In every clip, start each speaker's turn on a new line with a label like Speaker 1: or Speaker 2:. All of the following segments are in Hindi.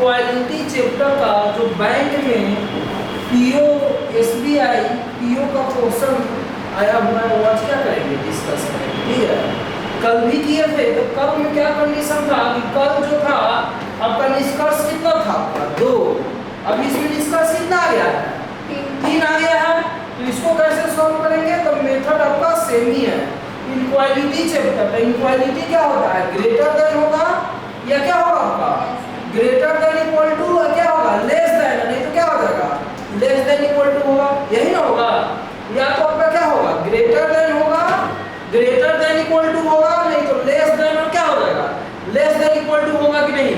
Speaker 1: इक्वालिटी चैप्टर का जो बैंक में पीओ एसबीआई पीओ का क्वेश्चन आया हुआ है वो आज क्या करेंगे, डिस्कस करेंगे। ठीक है, कल भी किए थे। तो कल में क्या कंडीशन था कि कल जो था आपका निष्कर्ष कितना था आपका 2, अब इसमें निष्कर्ष कितना आ गया है 3 आ गया है। तो इसको कैसे सॉल्व करेंगे, तो मेथड आपका सेम ही है। इक्वालिटी चैप्टर, इक्वालिटी क्या होता है, ग्रेटर देन होगा या क्या होगा आपका ग्रेटर देन इक्वल टू, क्या होगा लेस देन, नहीं तो क्या हो जाएगा लेस देन इक्वल टू होगा, यही ना होगा। या तो आपका क्या होगा ग्रेटर देन होगा, ग्रेटर देन इक्वल टू होगा, नहीं तो लेस देन और क्या हो जाएगा लेस देन इक्वल टू होगा कि नहीं।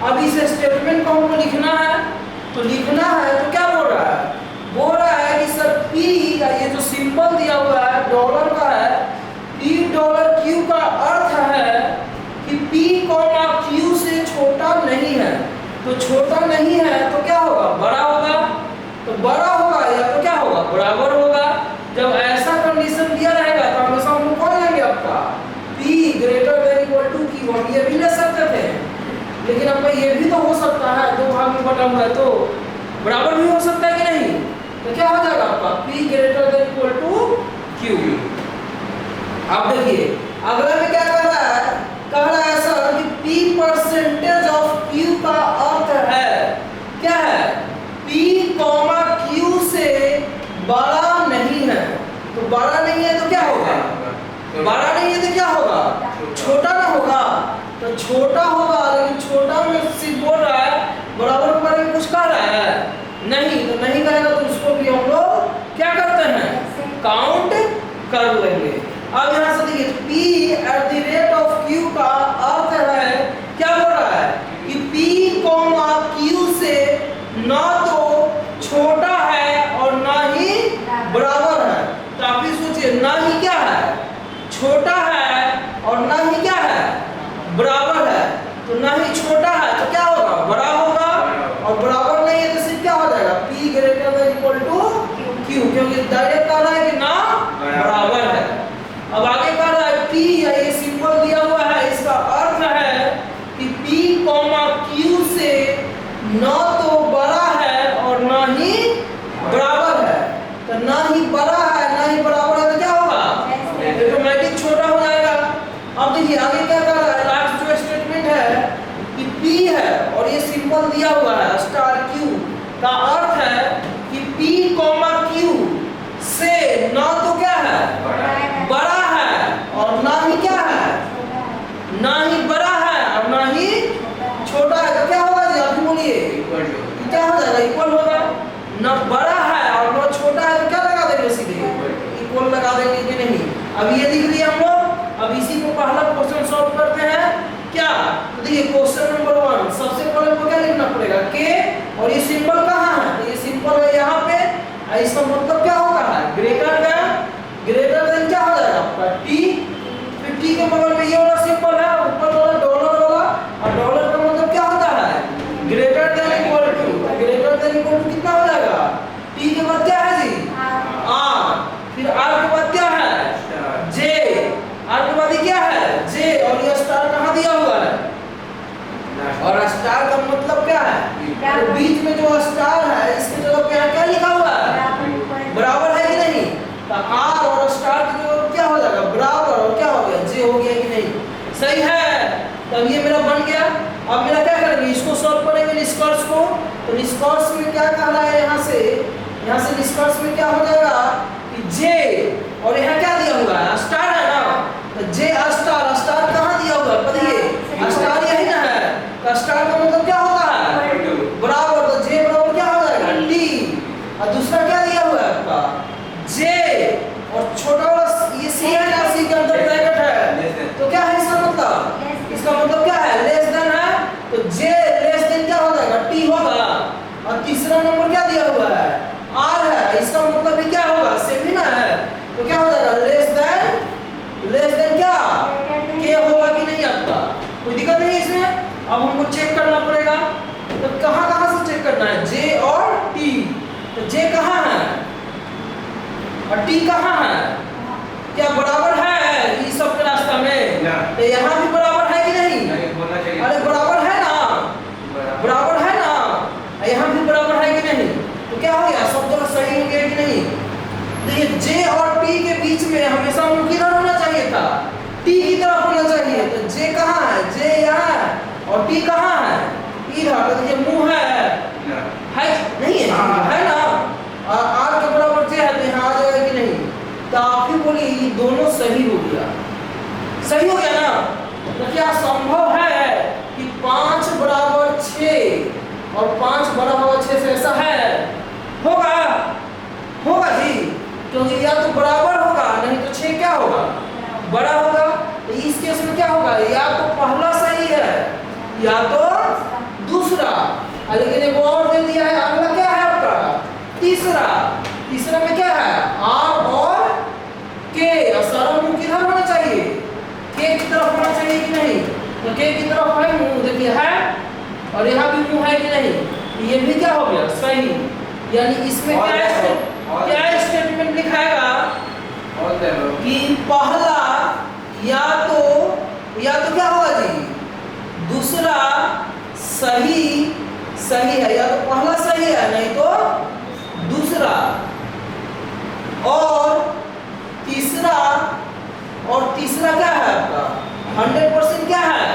Speaker 1: अब इस स्टेटमेंट को हमको लिखना है, तो लिखना है तो क्या बोल रहा है, बोल रहा है कि सर P, ये जो सिंबल दिया हुआ है डॉलर का है, P डॉलर Q का अर्थ है कि P कॉमा Q से छोटा नहीं है। तो छोटा नहीं है तो क्या होगा बड़ा होगा, तो बड़ा होगा या तो क्या होगा बराबर होगा। जब ऐसा कंडीशन दिया रहेगा तो हमेशा हम लोग कौन लेंगे आपका P greater than equal to Q। हम ये भी ले सकते थे, लेकिन आपका ये भी तो हो सकता है, 2 भाग में बटा हुआ है तो बराबर भी हो सकता है कि नहीं। तो क्या हो जाएगा आपका P greater than equal to Q। अब देखिए अगला में क्या कह रहा है सर कि P परसेंटेज ऑफ Q का अर्थ है क्या है P कॉमा Q से बड़ा नहीं है। तो बड़ा नहीं है तो क्या होगा, बड़ा नहीं है तो क्या होगा छोटा ना होगा। तो छोटा होगा, लेकिन छोटा में सिर्फ बोल रहा है बराबर के बारे में कुछ कह रहा है नहीं, तो नहीं कहेगा तो उसको भी हम लोग क्या करते हैं काउंट कर लेंगे। अब यहाँ से देखिए P at the rate of Q का अर्थ है क्या बोल रहा है कि P कॉमा Q से ना तो छोटा है और ना ही बराबर है। तो आप ही सोचिए ना ही क्या है छोटा है और ना ही क्या है बराबर है। तो ना ही छोटा है तो क्या होगा बड़ा होगा, और बराबर नहीं है तो सिर्फ क्या हो जाएगा P greater than equal to Q, क्योंकि डायरेक्ट कह रहा है कि ना बराबर है। अब आगे कह रहा है P, या ये सिंबल दिया हुआ है इसका अर्थ है कि P कॉमा Q से ना तो बड़ा है और ना ही बराबर है। तो ना ही बड़ा है ना ही बराबर है तो क्या होगा ऑटोमेटिक छोटा हो जाएगा। अब देखिए आगे क्या कर रहा है, लास्ट जो स्टेटमेंट है कि P है और ये सिंबल दिया हुआ है स्टार Q का अर्थ है कि P कॉमा Q से ना तो क्या है बड़ा है और ना ही क्या है ना ही बड़ा है और ना ही छोटा है। तो क्या होगा जी अभी बोलिए क्या हो जाएगा इक्वल होगा। ना बड़ा है और ना छोटा है तो क्या लगा देंगे सीधे इक्वल लगा देंगे कि नहीं। अब ये दिख रही है हम लोग। अब इसी को पहला क्वेश्चन सॉल्व करते हैं क्या। तो देखिए क्वेश्चन नंबर 1 सबसे पहले को क्या लिखना पड़ेगा K, और ये सिंबल कहाँ है, तो ये सिंबल है यहाँ पे। इसका मतलब क्या होता है ग्रेटर देन क्या हो जाएगा आपका T। फिर T के बगल में ये वाला सिंबल है ऊपर वाला डॉलर वाला, और डॉलर का मतलब क्या होता है greater than equal to. Greater than equal to कितना हो जाएगा T के बाद क्या है जी R, फिर R के बाद क्या है J, R के बाद क्या है J, और ये स्टार कहाँ दिया हुआ है, और स्टार का मतलब क्या है तो बीच में जो स्टार है इसके जगह पे क्या लिखा हुआ है बराबर है कि नहीं। तो R और स्टार की जगह क्या हो जाएगा बराबर, और क्या हो गया J हो गया कि नहीं, सही है। तब ये मेरा बन गया। अब मेरा क्या करेंगे इसको सॉल्व करेंगे निष्कर्ष को। तो निष्कर्ष में क्या कह रहा है यहाँ से निष्कर्ष में क्या हो जाएगा कि J, और यहाँ क्या दिया हुआ है स्टार है ना, तो J स्टार कहाँ दिया हुआ है बताइए स्टार यही ना है। तो स्टार का मतलब क्या होता है बराबर, तो J बराबर क्या हो जाएगा T, और दूसरा क्या दिया हुआ है आपका J, और छोटा वाला ये C है ना, C के अंदर ब्रैकेट है तो क्या है इसका मतलब क्या है लेस देन है। तो J लेस देन क्या हो जाएगा T होगा, और तीसरा नंबर क्या दिया हुआ है R है, इसका मतलब भी क्या होगा सेम ही ना है। तो क्या हो जाएगा लेस देन क्या K होगा कि नहीं आपका, कोई दिक्कत नहीं इसमें। अब हमको चेक करना पड़ेगा, तो कहाँ से चेक करना है J और T। तो J कहाँ है और T कहाँ है, क्या बराबर है इस सब के रास्ता में, तो यहाँ भी बराबर है कि नहीं, अरे बराबर है ना, बराबर है और टी कहाँ है? इधर। तो ये मुंह है नहीं है? है ना? आर के बराबर जे है तो यहाँ आ जाएगा कि नहीं? तो आप ही बोलिए ये दोनों सही हो गया। सही हो गया ना? तो क्या संभव है कि 5 बराबर 6 और 5 बराबर 6 से ऐसा है? होगा? होगा जी, क्योंकि या तो बराबर होगा नहीं तो 6 क्या होगा? बड़ा होगा। तो इस केस में क्या होगा? या तो पहला सही है या तो दूसरा। लेकिन एक और दे दिया है, अगला क्या है आपका? तीसरा। तीसरा में क्या है? आर और के। और सारा मुंह किधर होना चाहिए? के की तरफ होना चाहिए कि नहीं? तो के की तरफ है मुंह, देखिए है, और यहाँ भी मुंह है कि नहीं? ये भी क्या हो गया? सही। यानी इसमें क्या स्टेटमेंट लिखाएगा कि पहला या तो क्या होगा जी? दूसरा सही है, या तो पहला सही है नहीं तो दूसरा, और तीसरा क्या है आपका? 100% क्या है?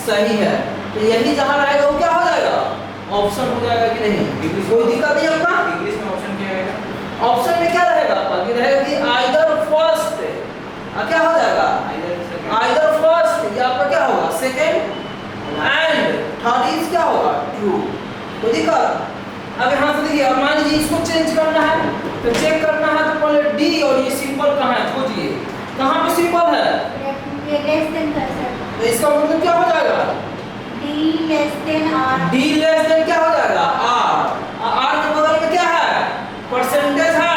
Speaker 1: सही है। तो यही जहां रहेगा वो क्या हो जाएगा? ऑप्शन हो जाएगा कि नहीं? कोई दिक्कत नहीं आपका?
Speaker 2: इंग्लिश में ऑप्शन क्या आएगा?
Speaker 1: ऑप्शन में क्या रहेगा आपका? कि रहेगा कि आइदर फर्स्ट, क्या हो जाएगा? आइदर फर्स्ट, या आपका क्या होगा? सेकंड, एंड थर्ड इज क्या होगा? ट्रू। तो दिक्कत। अब यहाँ से देखिए, अब मान लीजिए इसको चेंज करना है, तो चेक करना है तो पहले डी और ये सिंपल कहाँ है खोजिए। कहाँ पे सिंपल है?
Speaker 3: लेस देन कर सकते।
Speaker 1: तो इसका मतलब क्या हो जाएगा?
Speaker 3: D less than R.
Speaker 1: D less than क्या हो जाएगा? आर। आर के बगल में क्या है? परसेंटेज है।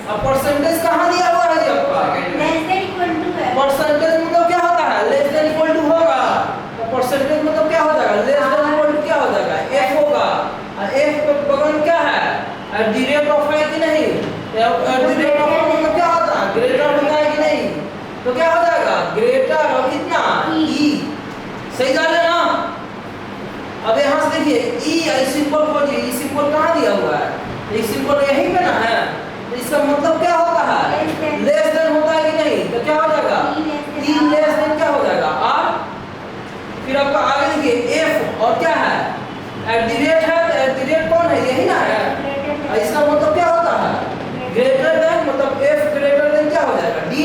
Speaker 1: अब परसेंटेज कहाँ दिया हुआ है जी आपका?
Speaker 3: लेस देन इक्वल टू है।
Speaker 1: परसेंटेज मतलब क्या होता है? लेस देन इक्वल टू होगा। तो परसेंटेज मतलब क्या हो जाएगा? लेस देन इक्वल टू क्या हो जाएगा? एफ होगा। और एफ के बगल में क्या है? डी रेट ऑफ है कि नहीं? डी रेट ऑफ मतलब क्या होता है? ग्रेटर होता है कि नहीं? तो क्या हो जाएगा? ग्रेटर और कितना? ई। सही जा रहे हैं ना? अब यहाँ से देखिए ई सिंबल खोजिए। ई सिंबल कहाँ दिया हुआ है? ये सिंबल यहीं पे ना है। तो इसका मतलब क्या होता है? लेस देन होता है कि नहीं? तो क्या हो जाएगा? ई लेस देन क्या हो जाएगा? आर। फिर आपका आगे देखिए एफ और क्या है? एट द रेट है। तो एट द रेट कौन है? यही ना है। और इसका मतलब क्या होता है? ग्रेटर देन, मतलब एफ ग्रेटर देन क्या हो जाएगा? डी।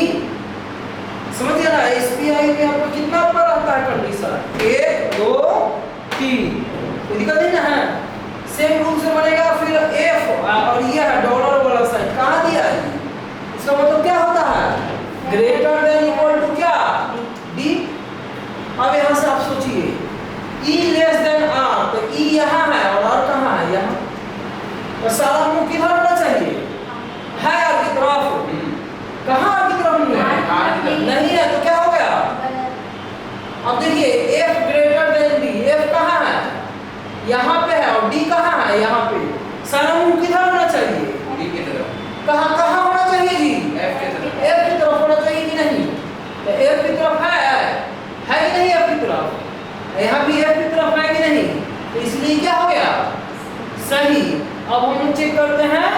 Speaker 1: समझिए ना? एसबीआई में आपको कितना पर आता है कंडीशन? 1 2 3। कोई दिक्कत नहीं ना है? सेम रूल से बनेगा। फिर एफ और ये है डॉलर वाला साइन, कहाँ दिया है? इसका मतलब क्या होता है? ग्रेटर देन इक्वल टू क्या? डी। अब यहाँ से आप सोचिए ई लेस देन आर, तो ई यहाँ है और आर कहाँ है? यहाँ। तो सारा मुंह किधर होना चाहिए? है आर की तरफ। कहाँ आर की तरफ नहीं है? नहीं है। तो क्या हो गया? अब देखिए F greater than D. F कहाँ है? यहाँ पे है। और डी कहाँ है? यहाँ पे। सारा मुंह किधर होना चाहिए?
Speaker 2: डी की तरफ।
Speaker 1: कहाँ होना चाहिए जी?
Speaker 2: एफ की तरफ।
Speaker 1: एफ की तरफ होना चाहिए कि नहीं? तो एफ की तरफ है कि नहीं? एफ की तरफ। यहाँ भी एफ की तरफ है कि नहीं? तो इसलिए क्या हो गया? सही। अब हम चेक करते हैं।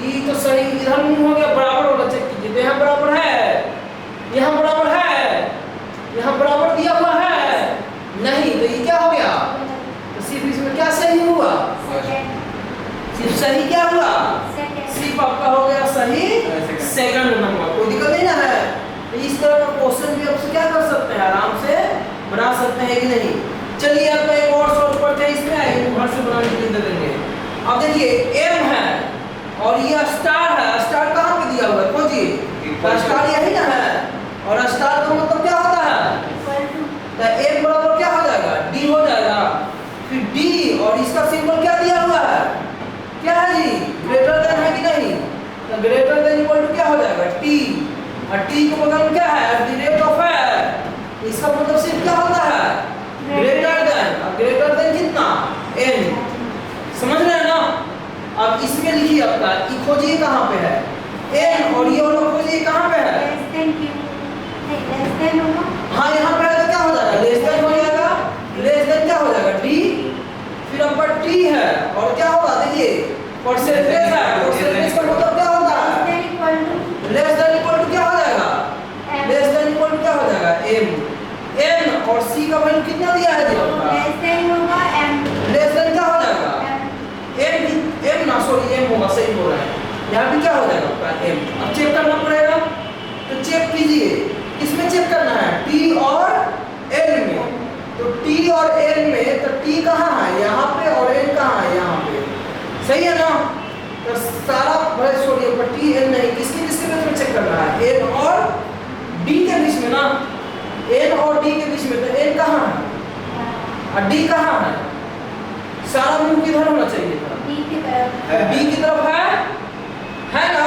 Speaker 1: ये तो सही, इधर मुंह हो गया, बराबर होगा। चेक कीजिए। तो यहाँ बराबर है, यहाँ बराबर है, यहाँ बराबर दिया हुआ है नहीं। तो ये क्या हो गया? तो सिर्फ इसमें क्या सही हुआ? सिर्फ सही क्या हुआ? सिर्फ आपका हो गया सही सेकंड नंबर। कोई दिक्कत नहीं ना है? तो इस तरह का क्वेश्चन भी आपसे क्या कर सकते हैं? आराम से बना सकते हैं कि नहीं? चलिए आपका एक और सॉल्व करते हैं। इसमें घर से बनाने के लिए दे देंगे। अब देखिए एम है और ये स्टार है। स्टार कहाँ पे दिया हुआ है? खोजिए। स्टार यही ना है। और स्टार का मतलब क्या होता है? तो एम बराबर क्या हो जाएगा? डी हो जाएगा। फिर डी और इसका सिंबल क्या दिया हुआ है? क्या है जी? ग्रेटर देन है कि नहीं? तो ग्रेटर देन इक्वल टू क्या हो जाएगा? टी। और टी के बगल में क्या है? एट द रेट ऑफ है। इसका मतलब सिर्फ क्या होता है? Greater then. और ग्रेटर देन कितना? एन। समझ रहे हैं ना? अब इसमें लिखिए आपका ई खोजिए कहाँ पे है? एन। और ये वाला खोजिए कहाँ पे है?
Speaker 3: Less than Q. Less than होगा।
Speaker 1: हाँ यहाँ पे है तो क्या हो जाएगा? लेस देन हो जाएगा। लेस देन क्या हो जाएगा? डी। फिर आपका टी है और क्या होगा? देखिए परसेंटेज है। परसेंटेज का मतलब क्या होता है? लेस देन इक्वल टू क्या हो जाएगा? लेस देन इक्वल टू क्या हो जाएगा? एम। एन और सी C का वैल्यू कितना दिया है जी आपका?
Speaker 3: लेस देन होगा m
Speaker 1: लेस देन क्या हो जाएगा? m ना सॉरी m होगा, सही बोल रहा है। यहाँ भी क्या हो जाएगा आपका m। अब चेक करना पड़ेगा, तो चेक कीजिए किसमें चेक करना है, t और n में। तो t और n में तो t कहाँ है, यहाँ पे, और n कहाँ है, यहाँ पे, सही है ना। तो सारा भाई छोड़िए, पर t n नहीं, किसके किसके बीच में चेक करना है, n और d के बीच में ना, n और d के बीच में। तो n कहाँ है और d कहाँ है, सारा मुंह किधर होना चाहिए था,
Speaker 3: d की तरफ।
Speaker 1: b की तरफ है ना,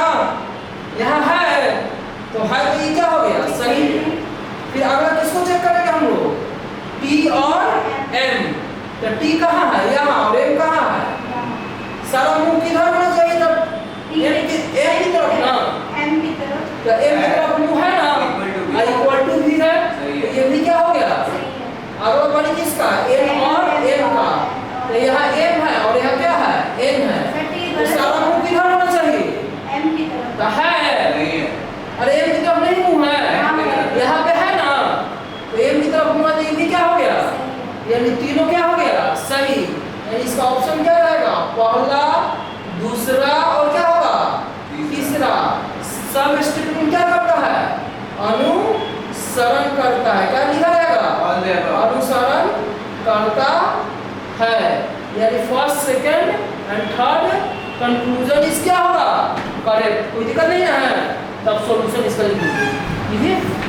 Speaker 1: यहाँ है, तो है तो ये क्या हो गया, सही। फिर अगला किसको चेक करेंगे हम लोग, t और m। तो t कहाँ है, यहाँ, और m कहाँ है, सारा मुंह किधर होना चाहिए था, m की तरफ ना,
Speaker 3: m की तरफ।
Speaker 1: तो m की तरफ मुंह है ना, इक्वल टू भी है, तो ये भी क्या हो गया,
Speaker 3: सही है।
Speaker 1: अगला वाली किसका, m और m का। तो यहाँ m है और यहाँ क्या है, n है, तो सारा मुंह किधर होना चाहिए,
Speaker 3: m की तरफ।
Speaker 1: तो है,
Speaker 2: नहीं है।
Speaker 1: अरे m की तरफ नहीं मुंह है, यहाँ पे है ना, तो m की तरफ मुंह है, तो ये भी क्या हो गया, यानी तीनों क्या हो गया, सही। यानी इसका ऑप्शन क्या रहेगा, पहला, दूसरा और क्या होगा, तीसरा। सब स्टेटमेंट क्या करता है, अनुसरण करता है, क्या लिखा रहेगा,
Speaker 2: All the above.
Speaker 1: अनुसरण करता है। यानी first, second and third conclusion इस क्या होगा, करेक्ट, कोई दिक्कत नहीं है। तब सॉल्यूशन इसका लिख दीजिए, ठीक है।